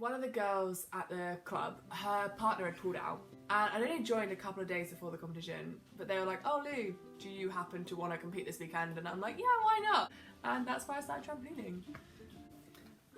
One of the girls at the club, her partner had pulled out, and I'd only joined a couple of days before the competition, but they were like, oh Lou, do you happen to want to compete this weekend? And I'm like, yeah, why not? And that's why I started trampolining.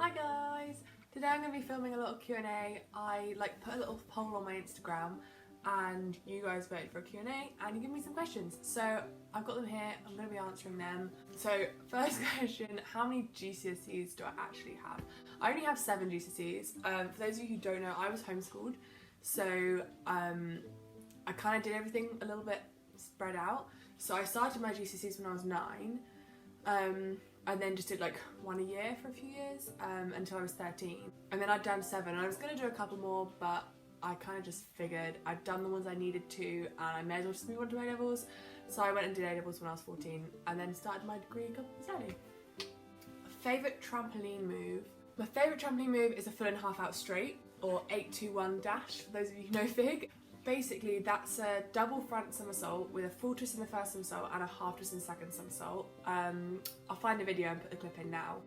Hi guys! Today I'm going to be filming a little Q&A. I put a little poll on my Instagram and you guys voted for a Q&A and you gave me some questions. So I've got them here, I'm going to be answering them. So first question, how many GCSEs do I actually have? I only have 7 GCSEs. For those of you who don't know, I was homeschooled. So I kind of did everything a little bit spread out. So I started my GCSEs when I was 9. And then just did like one a year for a few years until I was 13. And then I'd done 7 and I was going to do a couple more, but I kind of just figured I'd done the ones I needed to and I may as well just move on to A-levels. So I went and did A-levels when I was 14 and then started my degree a couple years early. Favourite trampoline move? My favourite trampoline move is a full and half out straight, or 821 dash for those of you who know FIG. Basically that's a double front somersault with a full twist in the first somersault and a half twist in the second somersault. I'll find a video and put the clip in now.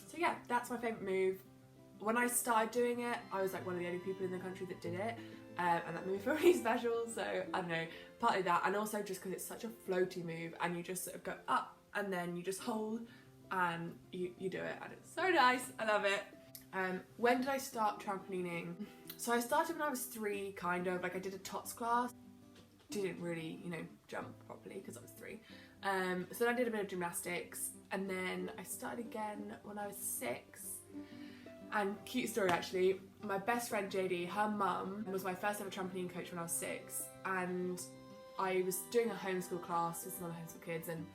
So yeah, that's my favourite move. When I started doing it, I was like one of the only people in the country that did it, and that made me feel really special, so I don't know, partly that, and also just because it's such a floaty move and you just sort of go up and then you just hold and you do it and it's so nice, I love it. When did I start trampolining? So I started when I was 3, kind of, like I did a TOTS class, didn't really, you know, jump properly because I was 3. So then I did a bit of gymnastics and then I started again when I was 6. And cute story actually, my best friend JD, her mum was my first ever trampoline coach when I was 6, and I was doing a homeschool class with some other homeschool kids and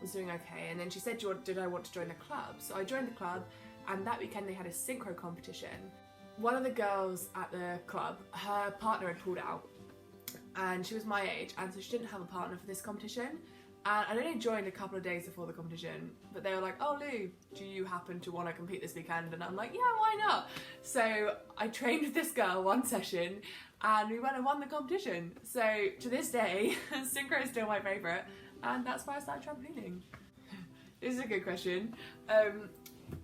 was doing okay, and then she said, did I want to join the club? So I joined the club and that weekend they had a synchro competition. One of the girls at the club, her partner had pulled out and she was my age and so she didn't have a partner for this competition. And I'd only joined a couple of days before the competition, but they were like, oh Lou, do you happen to want to compete this weekend? And I'm like, yeah, why not? So I trained with this girl one session and we went and won the competition. So to this day, synchro is still my favourite and that's why I started trampolining. This is a good question.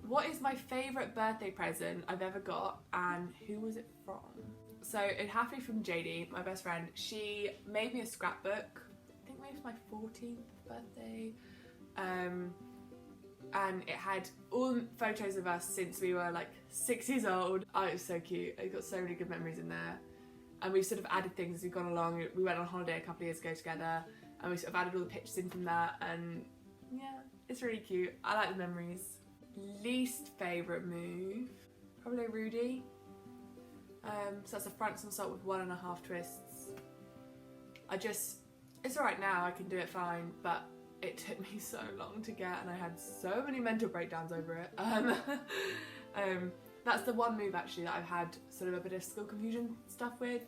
What is my favourite birthday present I've ever got and who was it from? So it happened from JD, my best friend. She made me a scrapbook. I think maybe it was my 14th birthday, and it had all photos of us since we were like 6 years old. Oh, it was so cute. I got so many good memories in there, and we've sort of added things as we've gone along. We went on holiday a couple of years ago together and we sort of added all the pictures in from that, and yeah, it's really cute. I like the memories. Least favourite move, probably Rudy. So that's a front somersault with 1.5 twists. It's alright now, I can do it fine, but it took me so long to get and I had so many mental breakdowns over it. That's the one move actually that I've had sort of a bit of skill confusion stuff with.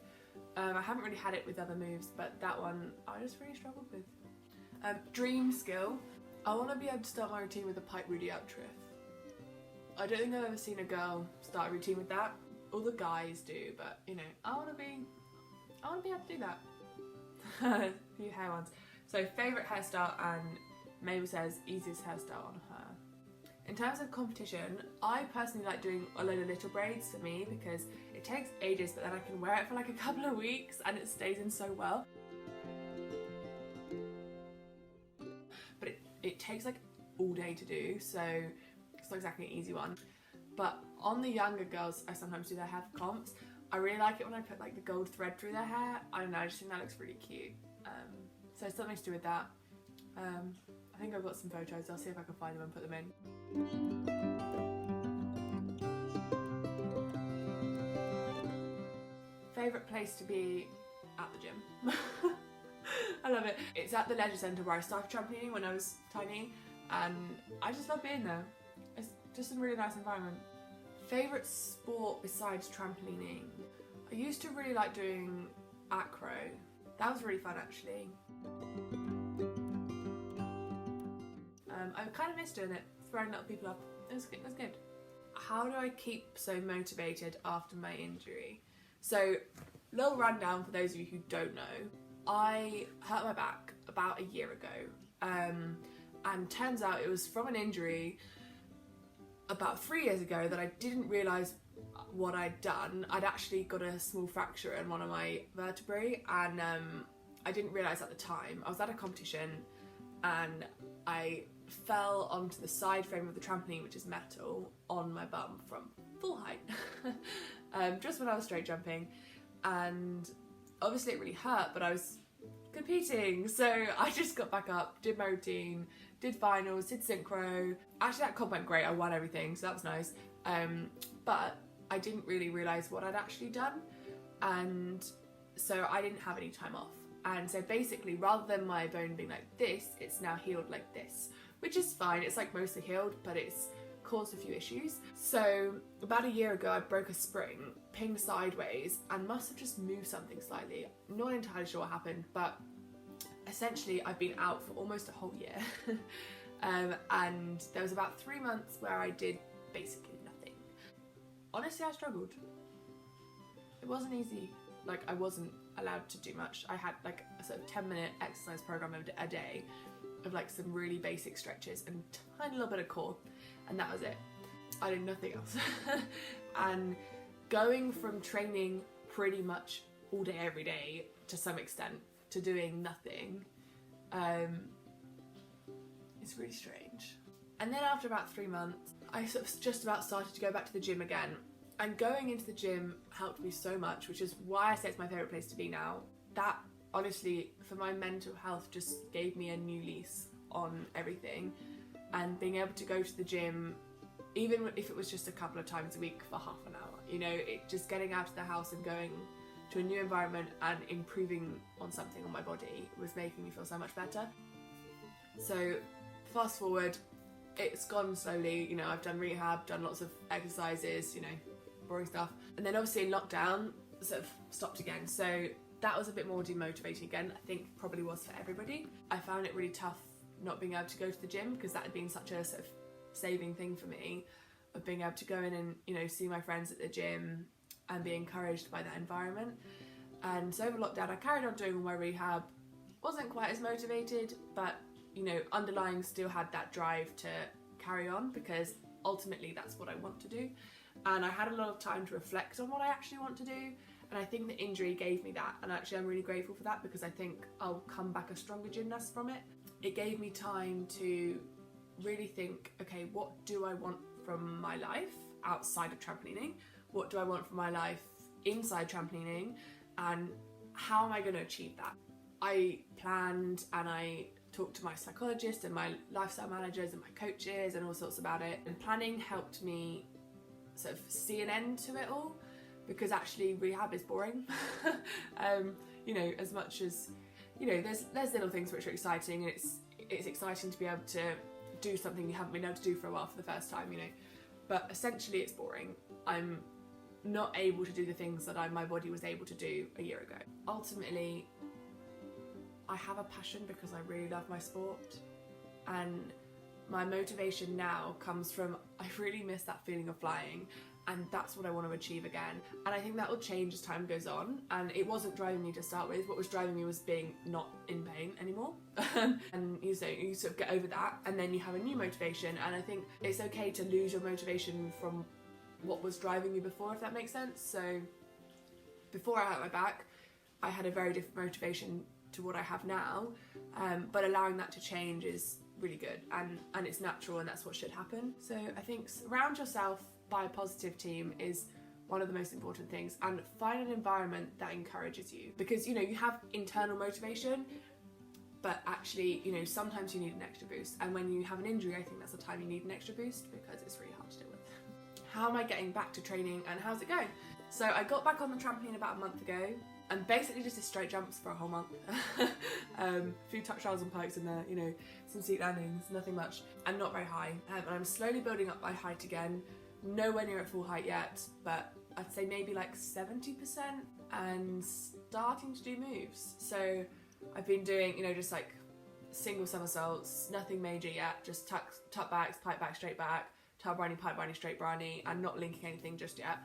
I haven't really had it with other moves, but that one I just really struggled with. Dream skill. I want to be able to start my routine with a pipe Rudy out triff. I don't think I've ever seen a girl start a routine with that. All the guys do, but you know, I want to be able to do that. A few hair ones. So favourite hairstyle, and Mabel says easiest hairstyle on her. In terms of competition, I personally like doing a load of little braids for me because it takes ages, but then I can wear it for like a couple of weeks and it stays in so well. But it takes like all day to do, so it's not exactly an easy one. But on the younger girls, I sometimes do their hair for comps. I really like it when I put like the gold thread through their hair. I don't know, I just think that looks really cute. So something to do with that. I think I've got some photos, I'll see if I can find them and put them in. Favourite place to be at the gym. I love it. It's at the leisure centre where I started trampolining when I was tiny and I just love being there. It's just a really nice environment. Favourite sport besides trampolining? I used to really like doing acro. That was really fun actually. I kind of missed doing it, throwing little people up. It was good. How do I keep so motivated after my injury? So, little rundown for those of you who don't know. I hurt my back about a year ago, and turns out it was from an injury about 3 years ago that I didn't realise what I'd done. I'd actually got a small fracture in one of my vertebrae, and I didn't realise at the time. I was at a competition and I fell onto the side frame of the trampoline, which is metal, on my bum from full height, just when I was straight jumping, and obviously it really hurt, but I was competing, so I just got back up, did my routine, did finals, did synchro. Actually that comp went great, I won everything, so that was nice, but I didn't really realise what I'd actually done, and so I didn't have any time off. And so basically, rather than my bone being like this, it's now healed like this, which is fine. It's like mostly healed, but it's caused a few issues. So about a year ago, I broke a spring, pinged sideways, and must have just moved something slightly. Not entirely sure what happened, but essentially I've been out for almost a whole year. And there was about 3 months where I did basically nothing. Honestly, I struggled. It wasn't easy. Like, I wasn't allowed to do much. I had like a sort of 10-minute exercise program a day of like some really basic stretches and a tiny little bit of core, and that was it. I did nothing else. And going from training pretty much all day every day to some extent to doing nothing, it's really strange. And then after about 3 months, I sort of just about started to go back to the gym again. And going into the gym helped me so much, which is why I say it's my favourite place to be now. That, honestly, for my mental health, just gave me a new lease on everything. And being able to go to the gym, even if it was just a couple of times a week for half an hour, you know, it just getting out of the house and going to a new environment and improving on something on my body was making me feel so much better. So fast forward, it's gone slowly, you know, I've done rehab, done lots of exercises, you know, boring stuff. And then obviously in lockdown, sort of stopped again. So that was a bit more demotivating again, I think probably was for everybody. I found it really tough not being able to go to the gym because that had been such a sort of saving thing for me, of being able to go in and, you know, see my friends at the gym and be encouraged by that environment. And so over lockdown, I carried on doing all my rehab, wasn't quite as motivated, but, you know, underlying still had that drive to carry on because ultimately that's what I want to do. And I had a lot of time to reflect on what I actually want to do, and I think the injury gave me that, and actually I'm really grateful for that because I think I'll come back a stronger gymnast from it. It gave me time to really think, okay, what do I want from my life outside of trampolining? What do I want from my life inside trampolining? And how am I going to achieve that? I planned and I talked to my psychologist and my lifestyle managers and my coaches and all sorts about it, and planning helped me sort of see an end to it all, because actually rehab is boring. You know, as much as, you know, there's little things which are exciting, and it's exciting to be able to do something you haven't been able to do for a while for the first time, you know, but essentially it's boring. I'm not able to do the things that my body was able to do a year ago. Ultimately, I have a passion because I really love my sport, and my motivation now comes from, I really miss that feeling of flying, and that's what I want to achieve again. And I think that will change as time goes on, and it wasn't driving me to start with. What was driving me was being not in pain anymore. And you sort of get over that, and then you have a new motivation, and I think it's okay to lose your motivation from what was driving you before, if that makes sense. So before I hurt my back, I had a very different motivation to what I have now, but allowing that to change is really good, and it's natural, and that's what should happen. So I think surround yourself by a positive team is one of the most important things, and find an environment that encourages you, because, you know, you have internal motivation, but actually, you know, sometimes you need an extra boost, and when you have an injury, I think that's the time you need an extra boost, because it's really hard to deal with. How am I getting back to training, and how's it going? So I got back on the trampoline about a month ago, and basically just did straight jumps for a whole month. A few touchdowns and pikes in there, you know, some seat landings, nothing much, and not very high. And I'm slowly building up my height again, nowhere near at full height yet, but I'd say maybe like 70%, and starting to do moves. So I've been doing, you know, just like single somersaults, nothing major yet, just tuck backs, pipe back, straight back, tail briny, pipe briny, straight briny, and not linking anything just yet.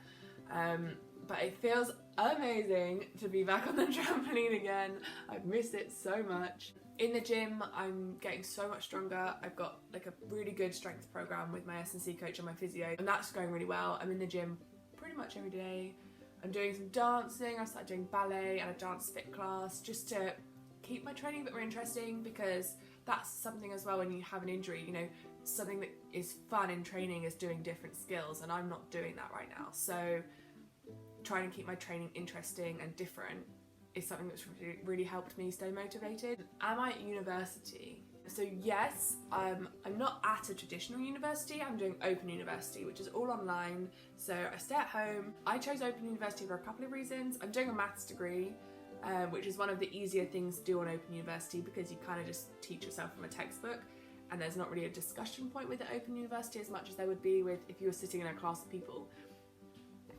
But it feels amazing to be back on the trampoline again. I've missed it so much. In the gym, I'm getting so much stronger. I've got like a really good strength program with my S&C coach and my physio, and that's going really well. I'm in the gym pretty much every day. I'm doing some dancing. I started doing ballet and a dance fit class just to keep my training a bit more interesting, because that's something as well when you have an injury, you know, something that is fun in training is doing different skills, and I'm not doing that right now. So trying to keep my training interesting and different is something that's really helped me stay motivated. Am I at university? So yes, I'm not at a traditional university. I'm doing Open University, which is all online. So I stay at home. I chose Open University for a couple of reasons. I'm doing a maths degree, which is one of the easier things to do on Open University, because you kind of just teach yourself from a textbook, and there's not really a discussion point with the Open University as much as there would be with if you were sitting in a class of people.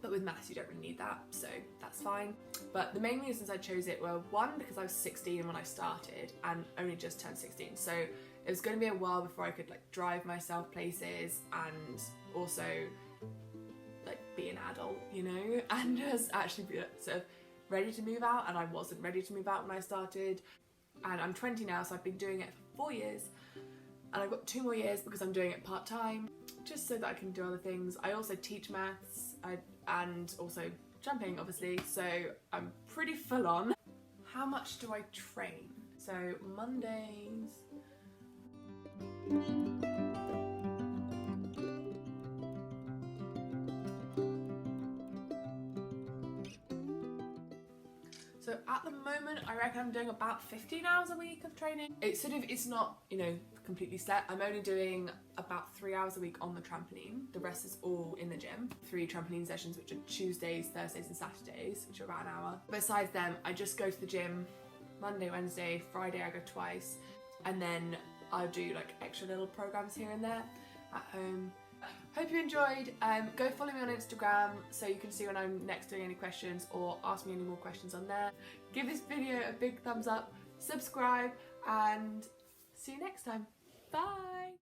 But with maths you don't really need that, so that's fine. But the main reasons I chose it were, one, because I was 16 when I started and only just turned 16, so it was going to be a while before I could like drive myself places and also like be an adult, you know, and just actually be sort of ready to move out. And I wasn't ready to move out when I started, and I'm 20 now, so I've been doing it for 4 years, and I've got 2 more years because I'm doing it part-time, just so that I can do other things. I also teach maths and also jumping, obviously, so I'm pretty full on. How much do I train? So Mondays, so at the moment I reckon I'm doing about 15 hours a week of training. It's not, you know, completely set. I'm only doing about 3 hours a week on the trampoline. The rest is all in the gym. 3 trampoline sessions, which are Tuesdays, Thursdays and Saturdays, which are about an hour. Besides them, I just go to the gym Monday, Wednesday, Friday I go twice, and then I'll do like extra little programs here and there at home. Hope you enjoyed. Go follow me on Instagram so you can see when I'm next doing any questions, or ask me any more questions on there. Give this video a big thumbs up, subscribe, and see you next time. Bye!